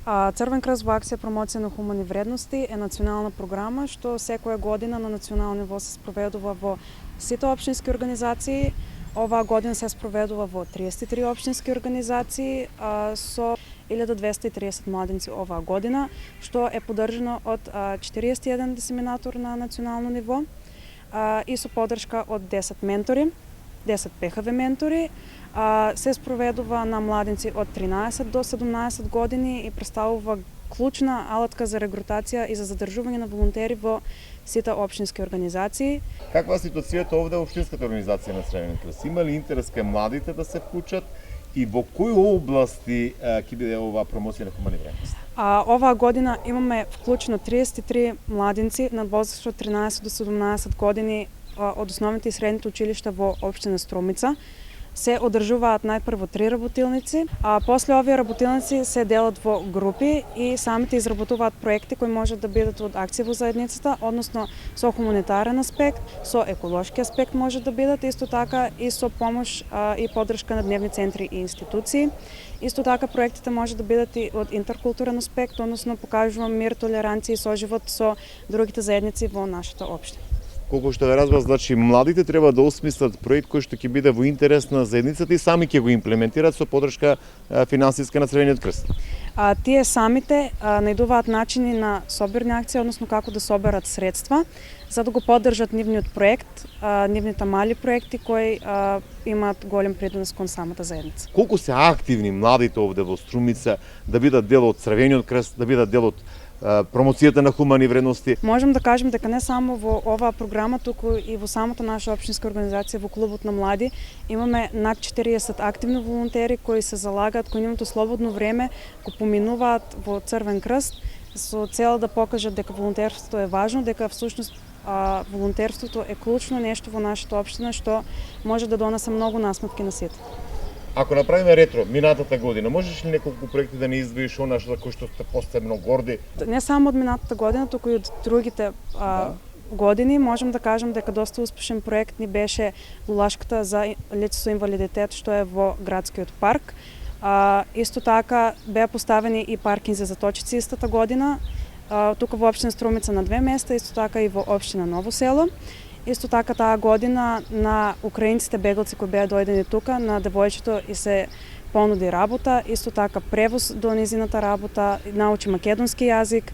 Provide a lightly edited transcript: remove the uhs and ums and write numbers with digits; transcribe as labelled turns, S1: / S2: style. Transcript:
S1: Црвен крст во акција промоција на хумани вредности е национална програма што секоја година на национално ниво се спроведува во сите општински организации. Оваа година се спроведува во 33 општински организации со 1230 младинци оваа година, што е поддржано од 41 дисеминатор на национално ниво и со поддршка од 10 ментори, 10 ПХВ ментори. Се спроведува на младинци од 13 до 17 години и представува клучна алатка за регрутација и за задржување на волонтери во сите општински организации.
S2: Каква е ситуацијата овде во општинската организација на Црвен крст? Има ли интерес кај младите да се вклучат и во кои области ќе биде оваа промоција на хумани вредности?
S1: Оваа година имаме вклучено 33 младинци на возраст од 13 до 17 години од основните и средните училишта во општина Струмица. Се одржуваат најпрво 3 работилници, а после овие работилници се делат во групи и самите изработуваат проекти кои можат да бидат од акција во заедницата, односно со хуманитарен аспект, со еколошки аспект може да бидат, исто така и со помош и поддршка на дневни центри и институции. Исто така проектите може да бидат и од интеркултурен аспект, односно покажува мир, толеранција и соживот со другите заедници во нашата општина.
S2: Колку што ве разбрав, значи младите треба да осмислат проект кој што ќе биде во интерес на заедницата и сами ќе го имплементираат со поддршка финансиска на Црвениот крст.
S1: Тие самите најдуваат начини на собирни акции, односно како да соберат средства за да го поддржат нивниот проект, нивните мали проекти кои имаат голем принос кон самата заедница.
S2: Колку се активни младите овде во Струмица да бидат дел од Црвениот крст, да бидат дел од промоцијата на хумани вредности?
S1: Можем да кажем дека не само во оваа програма, туку и во самата наша општинска организација, во клубот на млади, имаме над 40 активни волонтери кои се залагаат, кои нивното слободно време го поминуваат во Црвен крст со цел да покажат дека волонтерството е важно, дека всушност волонтерството е клучно нешто во нашата општина што може да донесе многу насмевки на сите.
S2: Ако направиме ретро, минатата година, можеш ли неколку проекти да не издвоиш она за кои што сте посебно горди?
S1: Не само од минатата година, туку и од другите години, можем да кажем дека доста успешен проект ни беше лулашката за лица со инвалидитет што е во градскиот парк. Исто така беа поставени и паркинзи за точици истата година, тука во општина Струмица на 2 места, исто така и во општина Ново село. Исто така таа година на украинците бегалци кои беа дојдени тука, на девојчето и се понуди работа, исто така превоз до низината работа, научи македонски јазик,